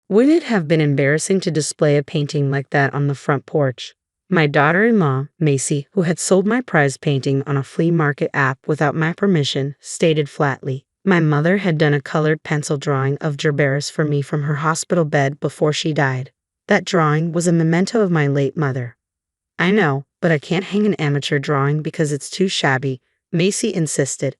Wouldn't it have been embarrassing to display a painting like that on the front porch? My daughter-in-law, Macy, who had sold my prize painting on a flea market app without my permission, stated flatly. My mother had done a colored pencil drawing of Gerberis for me from her hospital bed before she died. That drawing was a memento of my late mother. I know, but I can't hang an amateur drawing because it's too shabby, Macy insisted.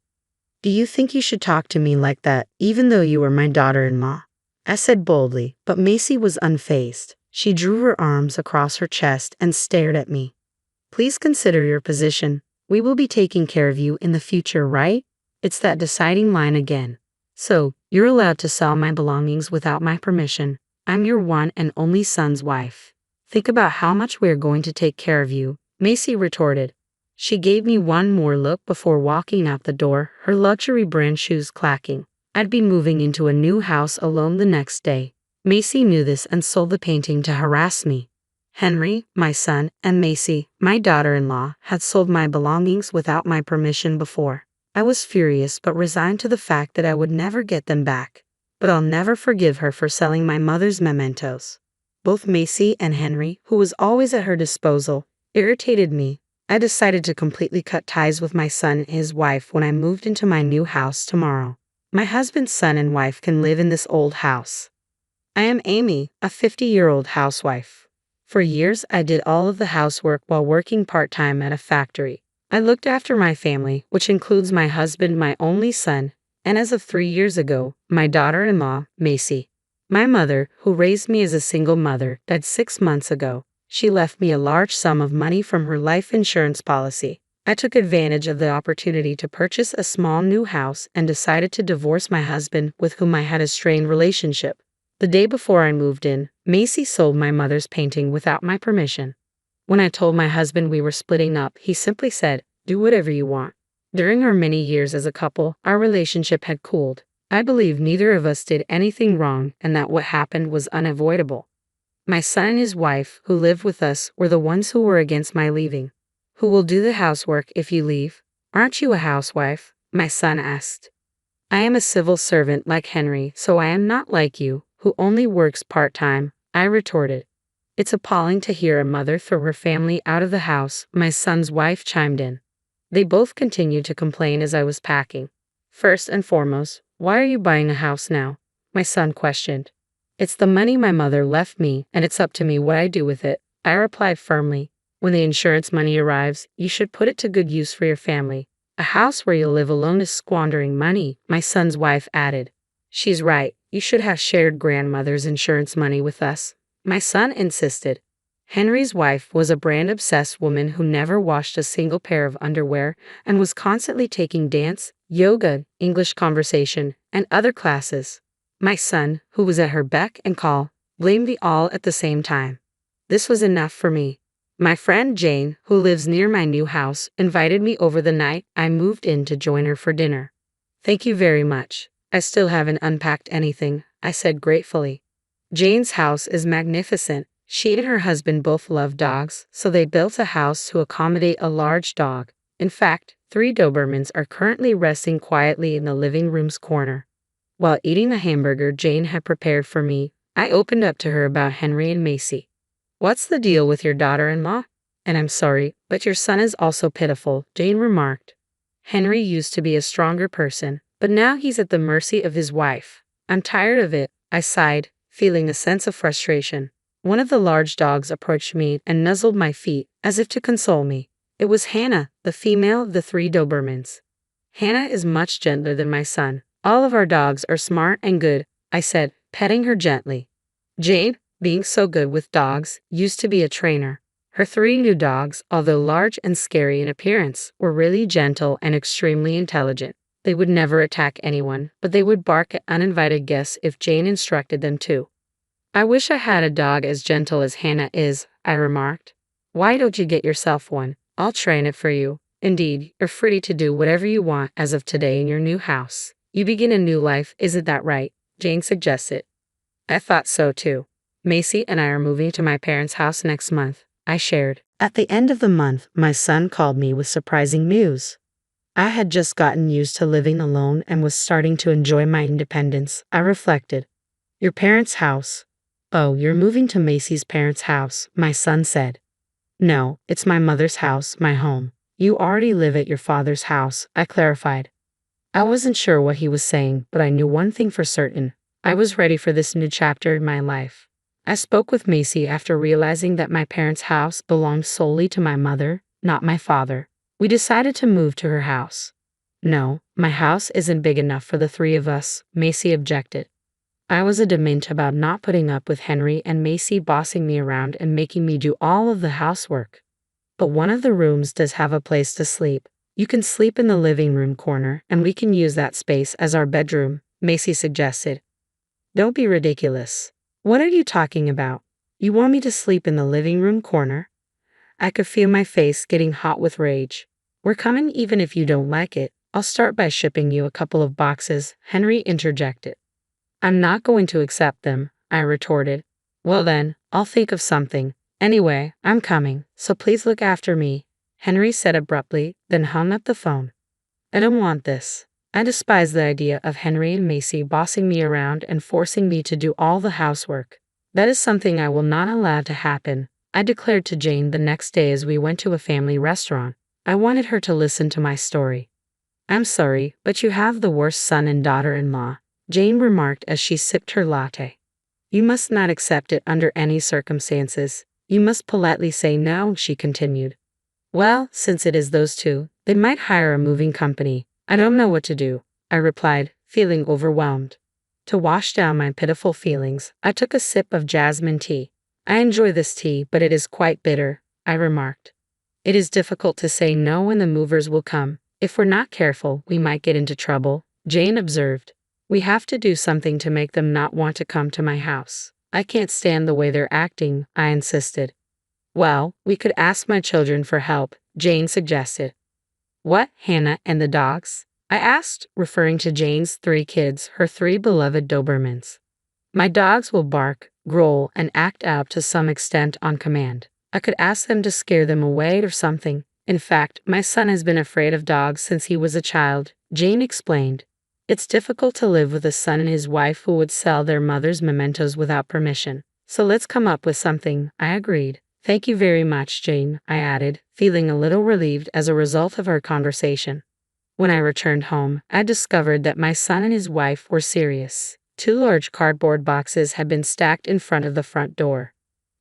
Do you think you should talk to me like that, even though you are my daughter-in-law? I said boldly, but Macy was unfazed. She drew her arms across her chest and stared at me. Please consider your position. We will be taking care of you in the future, right? It's that deciding line again. So, you're allowed to sell my belongings without my permission. I'm your one and only son's wife. Think about how much we're going to take care of you, Macy retorted. She gave me one more look before walking out the door, her luxury brand shoes clacking. I'd be moving into a new house alone the next day. Macy knew this and sold the painting to harass me. Henry, my son, and Macy, my daughter-in-law, had sold my belongings without my permission before. I was furious but resigned to the fact that I would never get them back. But I'll never forgive her for selling my mother's mementos. Both Macy and Henry, who was always at her disposal, irritated me. I decided to completely cut ties with my son and his wife when I moved into my new house tomorrow. My husband's son and wife can live in this old house. I am Amy, a 50-year-old housewife. For years, I did all of the housework while working part-time at a factory. I looked after my family, which includes my husband, my only son, and as of 3 years ago, my daughter-in-law, Macy. My mother, who raised me as a single mother, died 6 months ago. She left me a large sum of money from her life insurance policy. I took advantage of the opportunity to purchase a small new house and decided to divorce my husband, with whom I had a strained relationship. The day before I moved in, Macy sold my mother's painting without my permission. When I told my husband we were splitting up, he simply said, "Do whatever you want." During our many years as a couple, our relationship had cooled. I believe neither of us did anything wrong and that what happened was unavoidable. My son and his wife, who lived with us, were the ones who were against my leaving. Who will do the housework if you leave? Aren't you a housewife? My son asked. I am a civil servant like Henry, so I am not like you, who only works part-time, I retorted. It's appalling to hear a mother throw her family out of the house, my son's wife chimed in. They both continued to complain as I was packing. First and foremost, why are you buying a house now? My son questioned. It's the money my mother left me, and it's up to me what I do with it, I replied firmly. When the insurance money arrives, you should put it to good use for your family. A house where you live alone is squandering money, my son's wife added. She's right, you should have shared grandmother's insurance money with us, my son insisted. Henry's wife was a brand-obsessed woman who never washed a single pair of underwear and was constantly taking dance, yoga, English conversation, and other classes. My son, who was at her beck and call, blamed me all at the same time. This was enough for me. My friend Jane, who lives near my new house, invited me over the night I moved in to join her for dinner. Thank you very much. I still haven't unpacked anything, I said gratefully. Jane's house is magnificent. She and her husband both love dogs, so they built a house to accommodate a large dog. In fact, 3 Dobermans are currently resting quietly in the living room's corner. While eating the hamburger Jane had prepared for me, I opened up to her about Henry and Macy. What's the deal with your daughter-in-law? And I'm sorry, but your son is also pitiful, Jane remarked. Henry used to be a stronger person, but now he's at the mercy of his wife. I'm tired of it, I sighed, feeling a sense of frustration. One of the large dogs approached me and nuzzled my feet, as if to console me. It was Hannah, the female of the 3 Dobermans. Hannah is much gentler than my son. All of our dogs are smart and good, I said, petting her gently. Jane, being so good with dogs, used to be a trainer. Her 3 new dogs, although large and scary in appearance, were really gentle and extremely intelligent. They would never attack anyone, but they would bark at uninvited guests if Jane instructed them to. I wish I had a dog as gentle as Hannah is, I remarked. Why don't you get yourself one? I'll train it for you. Indeed, you're free to do whatever you want as of today in your new house. You begin a new life, isn't that right? Jane suggested. I thought so too. Macy and I are moving to my parents' house next month, I shared. At the end of the month, my son called me with surprising news. I had just gotten used to living alone and was starting to enjoy my independence, I reflected. Your parents' house? "Oh, you're moving to Macy's parents' house," my son said. "No, it's my mother's house, my home. You already live at your father's house," I clarified. I wasn't sure what he was saying, but I knew one thing for certain. I was ready for this new chapter in my life. I spoke with Macy after realizing that my parents' house belonged solely to my mother, not my father. We decided to move to her house. "No, my house isn't big enough for the three of us," Macy objected. I was adamant about not putting up with Henry and Macy bossing me around and making me do all of the housework. "But one of the rooms does have a place to sleep. You can sleep in the living room corner, and we can use that space as our bedroom," Macy suggested. "Don't be ridiculous. What are you talking about? You want me to sleep in the living room corner?" I could feel my face getting hot with rage. "We're coming even if you don't like it. I'll start by shipping you a couple of boxes," Henry interjected. "I'm not going to accept them," I retorted. "Well then, I'll think of something. Anyway, I'm coming, so please look after me," Henry said abruptly, then hung up the phone. I don't want this. I despise the idea of Henry and Macy bossing me around and forcing me to do all the housework. That is something I will not allow to happen, I declared to Jane the next day as we went to a family restaurant. I wanted her to listen to my story. "I'm sorry, but you have the worst son and daughter-in-law," Jane remarked as she sipped her latte. "You must not accept it under any circumstances. You must politely say no," she continued. "Well, since it is those two, they might hire a moving company. I don't know what to do," I replied, feeling overwhelmed. To wash down my pitiful feelings, I took a sip of jasmine tea. "I enjoy this tea, but it is quite bitter," I remarked. "It is difficult to say no when the movers will come. If we're not careful, we might get into trouble," Jane observed. "We have to do something to make them not want to come to my house. I can't stand the way they're acting," I insisted. "Well, we could ask my children for help," Jane suggested. "What, Hannah and the dogs?" I asked, referring to Jane's 3 kids, her 3 beloved Dobermans. "My dogs will bark, growl, and act out to some extent on command. I could ask them to scare them away or something. In fact, my son has been afraid of dogs since he was a child," Jane explained. "It's difficult to live with a son and his wife who would sell their mother's mementos without permission. So let's come up with something," I agreed. "Thank you very much, Jane," I added, feeling a little relieved as a result of our conversation. When I returned home, I discovered that my son and his wife were serious. 2 large cardboard boxes had been stacked in front of the front door.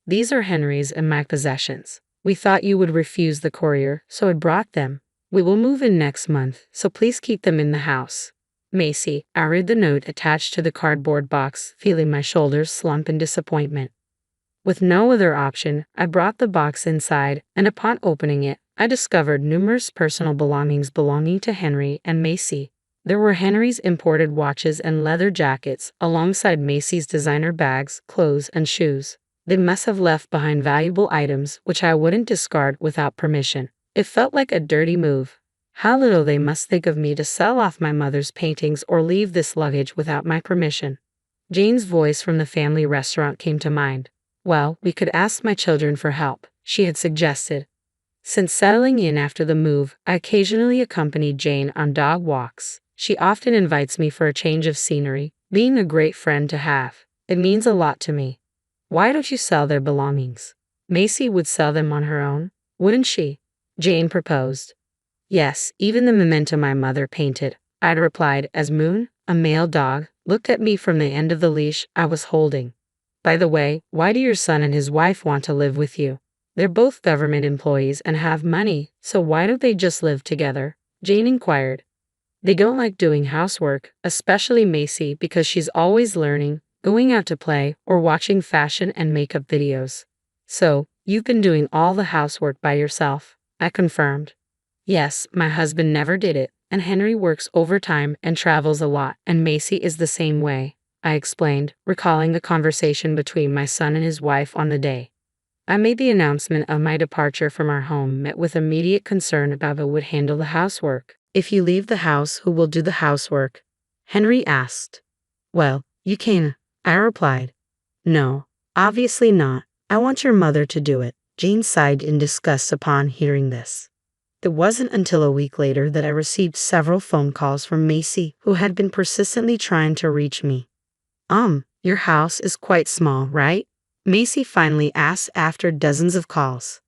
"These are Henry's and my possessions. We thought you would refuse the courier, so I brought them. We will move in next month, so please keep them in the house. Macy." I read the note attached to the cardboard box, feeling my shoulders slump in disappointment. With no other option, I brought the box inside, and upon opening it, I discovered numerous personal belongings belonging to Henry and Macy. There were Henry's imported watches and leather jackets, alongside Macy's designer bags, clothes, and shoes. They must have left behind valuable items, which I wouldn't discard without permission. It felt like a dirty move. How little they must think of me to sell off my mother's paintings or leave this luggage without my permission. Jane's voice from the family restaurant came to mind. "Well, we could ask my children for help," she had suggested. Since settling in after the move, I occasionally accompanied Jane on dog walks. She often invites me for a change of scenery, being a great friend to have. It means a lot to me. "Why don't you sell their belongings? Macy would sell them on her own, wouldn't she?" Jane proposed. "Yes, even the memento my mother painted," I'd replied as Moon, a male dog, looked at me from the end of the leash I was holding. "By the way, why do your son and his wife want to live with you? They're both government employees and have money, so why don't they just live together?" Jane inquired. "They don't like doing housework, especially Macy because she's always learning, going out to play, or watching fashion and makeup videos." "So, you've been doing all the housework by yourself?" I confirmed. "Yes, my husband never did it, and Henry works overtime and travels a lot, and Macy is the same way," I explained, recalling the conversation between my son and his wife on the day. I made the announcement of my departure from our home, met with immediate concern about who would handle the housework. "If you leave the house, who will do the housework?" Henry asked. "Well, you can," I replied. "No, obviously not. I want your mother to do it." Jane sighed in disgust upon hearing this. It wasn't until a week later that I received several phone calls from Macy, who had been persistently trying to reach me. Your house is quite small, right? Macy finally asked after dozens of calls.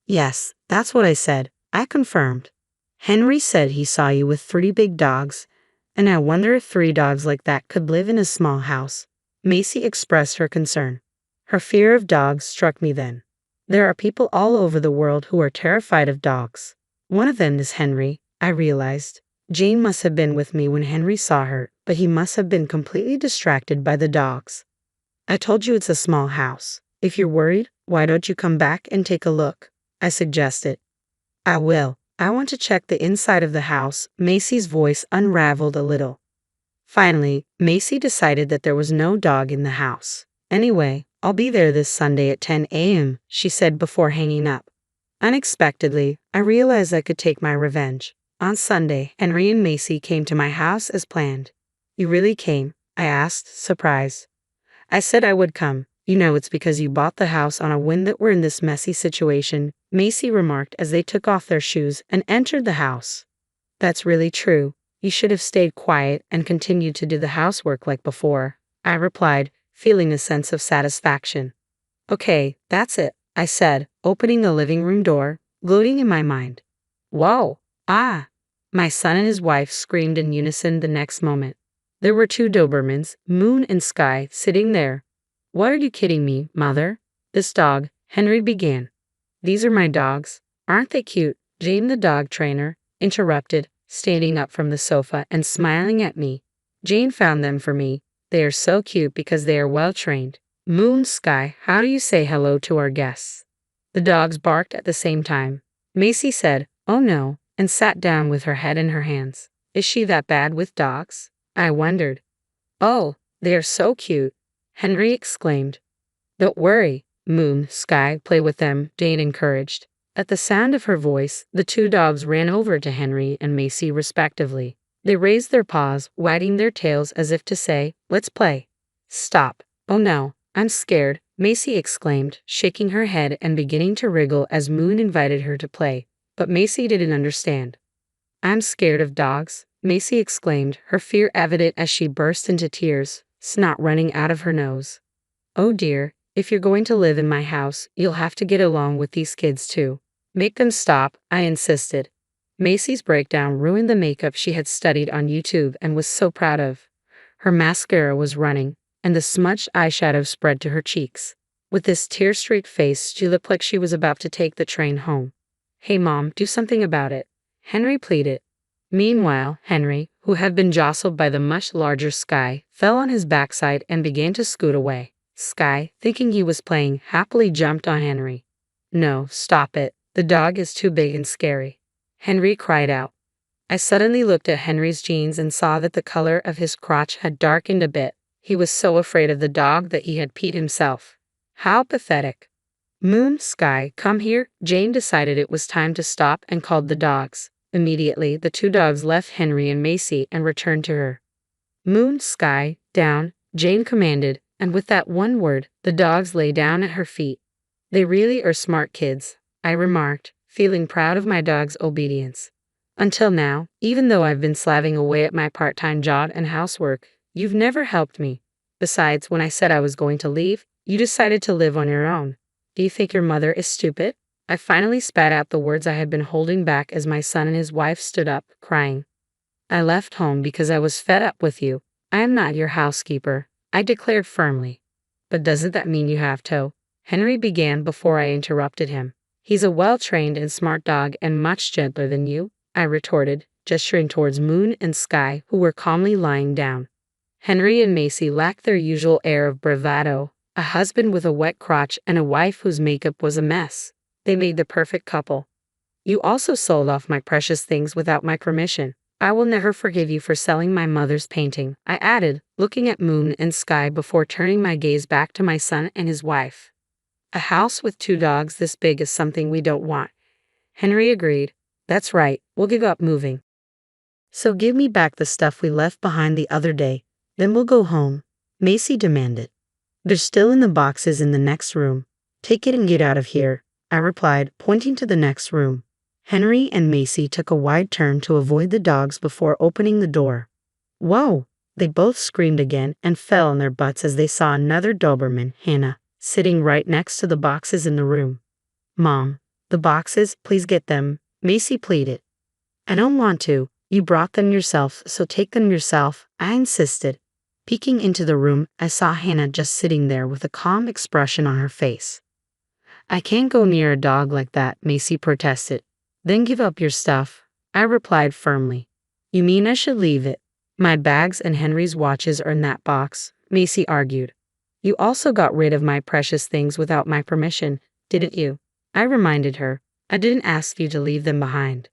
Yes, that's what I said, I confirmed. Henry said he saw you with 3 big dogs, and I wonder if 3 dogs like that could live in a small house. Macy expressed her concern. Her fear of dogs struck me then. There are people all over the world who are terrified of dogs. One of them is Henry, I realized. Jane must have been with me when Henry saw her, but he must have been completely distracted by the dogs. I told you it's a small house. If you're worried, why don't you come back and take a look? I suggested. I will. I want to check the inside of the house. Macy's voice unraveled a little. Finally, Macy decided that there was no dog in the house. Anyway, I'll be there this Sunday at 10 a.m., she said before hanging up. Unexpectedly, I realized I could take my revenge. On Sunday, Henry and Macy came to my house as planned. You really came? I asked, surprised. I said I would come. You know it's because you bought the house on a whim that we're in this messy situation, Macy remarked as they took off their shoes and entered the house. That's really true. You should have stayed quiet and continued to do the housework like before, I replied, feeling a sense of satisfaction. Okay, that's it, I said, opening the living room door, gloating in my mind. Whoa! Ah! My son and his wife screamed in unison the next moment. There were 2 Dobermans, Moon and Sky, sitting there. What are you kidding me, Mother? This dog, Henry began. These are my dogs. Aren't they cute? Jane the dog trainer interrupted, standing up from the sofa and smiling at me. Jane found them for me. They are so cute because they are well trained. Moon, Sky, how do you say hello to our guests? The dogs barked at the same time. Macy said, oh no, and sat down with her head in her hands. Is she that bad with dogs? I wondered. Oh, they are so cute, Henry exclaimed. Don't worry, Moon, Sky, play with them, Jane encouraged. At the sound of her voice, the 2 dogs ran over to Henry and Macy respectively. They raised their paws, wagging their tails as if to say, let's play. Stop. Oh no, I'm scared, Macy exclaimed, shaking her head and beginning to wriggle as Moon invited her to play. But Macy didn't understand. I'm scared of dogs, Macy exclaimed, her fear evident as she burst into tears, snot running out of her nose. Oh dear, if you're going to live in my house, you'll have to get along with these kids too. Make them stop, I insisted. Macy's breakdown ruined the makeup she had studied on YouTube and was so proud of. Her mascara was running, and the smudged eyeshadow spread to her cheeks. With this tear-streaked face, she looked like she was about to take the train home. Hey Mom, do something about it, Henry pleaded. Meanwhile, Henry, who had been jostled by the much larger Sky, fell on his backside and began to scoot away. Sky, thinking he was playing, happily jumped on Henry. No, stop it. The dog is too big and scary, Henry cried out. I suddenly looked at Henry's jeans and saw that the color of his crotch had darkened a bit. He was so afraid of the dog that he had peed himself. How pathetic. Moon, Sky, come here. Jane decided it was time to stop and called the dogs. Immediately, the 2 dogs left Henry and Macy and returned to her. Moon, Sky, down, Jane commanded, and with that one word, the dogs lay down at her feet. They really are smart kids, I remarked, feeling proud of my dog's obedience. Until now, even though I've been slaving away at my part-time job and housework, you've never helped me. Besides, when I said I was going to leave, you decided to live on your own. Do you think your mother is stupid? I finally spat out the words I had been holding back as my son and his wife stood up, crying. I left home because I was fed up with you. I am not your housekeeper, I declared firmly. But doesn't that mean you have to? Henry began before I interrupted him. He's a well-trained and smart dog and much gentler than you, I retorted, gesturing towards Moon and Sky, who were calmly lying down. Henry and Macy lacked their usual air of bravado, a husband with a wet crotch and a wife whose makeup was a mess. They made the perfect couple. You also sold off my precious things without my permission. I will never forgive you for selling my mother's painting, I added, looking at Moon and Sky before turning my gaze back to my son and his wife. A house with 2 dogs this big is something we don't want. Henry agreed. That's right, we'll give up moving. So give me back the stuff we left behind the other day, then we'll go home, Macy demanded. They're still in the boxes in the next room. Take it and get out of here, I replied, pointing to the next room. Henry and Macy took a wide turn to avoid the dogs before opening the door. Whoa, They both screamed again and fell on their butts as they saw another Doberman, Hannah, sitting right next to the boxes in the room. Mom, the boxes, please get them, Macy pleaded. I don't want to. You brought them yourself, so take them yourself, I insisted. Peeking into the room, I saw Hannah just sitting there with a calm expression on her face. I can't go near a dog like that, Macy protested. Then give up your stuff, I replied firmly. You mean I should leave it? My bags and Henry's watches are in that box, Macy argued. You also got rid of my precious things without my permission, didn't you? I reminded her. I didn't ask you to leave them behind.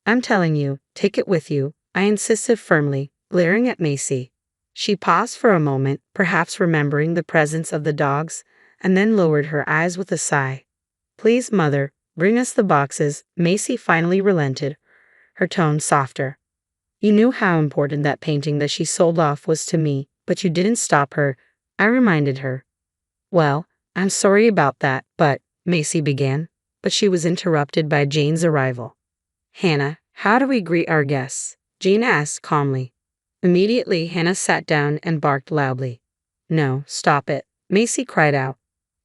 I'm telling you, take it with you, I insisted firmly, glaring at Macy. She paused for a moment, perhaps remembering the presence of the dogs, and then lowered her eyes with a sigh. Please, Mother, bring us the boxes, Macy finally relented, her tone softer. You knew how important that painting that she sold off was to me, but you didn't stop her, I reminded her. Well, I'm sorry about that, but, Macy began, but she was interrupted by Jane's arrival. Hannah, how do we greet our guests? Jane asked calmly. Immediately, Hannah sat down and barked loudly. No, stop it, Macy cried out.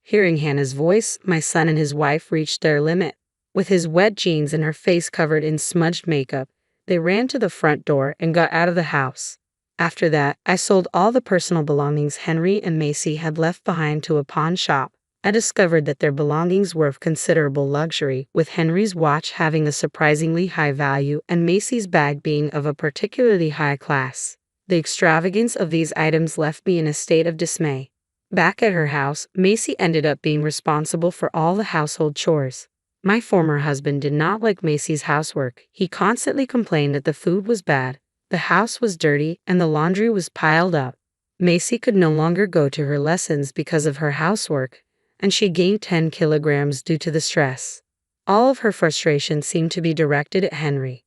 Hearing Hannah's voice, my son and his wife reached their limit. With his wet jeans and her face covered in smudged makeup, they ran to the front door and got out of the house. After that, I sold all the personal belongings Henry and Macy had left behind to a pawn shop. I discovered that their belongings were of considerable luxury, with Henry's watch having a surprisingly high value and Macy's bag being of a particularly high class. The extravagance of these items left me in a state of dismay. Back at her house, Macy ended up being responsible for all the household chores. My former husband did not like Macy's housework. He constantly complained that the food was bad, the house was dirty, and the laundry was piled up. Macy could no longer go to her lessons because of her housework, and she gained 10 kilograms due to the stress. All of her frustration seemed to be directed at Henry.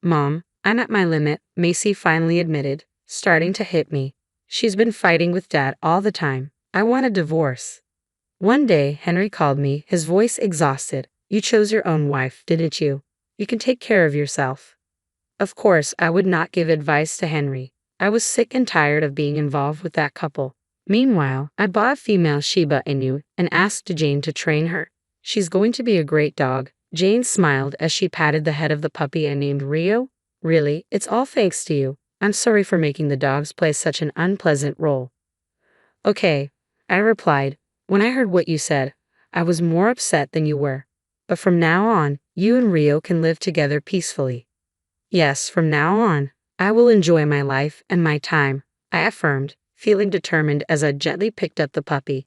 Mom, I'm at my limit, Macy finally admitted, starting to hit me. She's been fighting with Dad all the time. I want a divorce. One day, Henry called me, his voice exhausted. You chose your own wife, didn't you? You can take care of yourself. Of course, I would not give advice to Henry. I was sick and tired of being involved with that couple. Meanwhile, I bought a female Shiba Inu and asked Jane to train her. She's going to be a great dog. Jane smiled as she patted the head of the puppy I named Rio. Really, it's all thanks to you. I'm sorry for making the dogs play such an unpleasant role. Okay, I replied. When I heard what you said, I was more upset than you were. But from now on, you and Rio can live together peacefully. Yes, from now on, I will enjoy my life and my time, I affirmed, feeling determined as I gently picked up the puppy.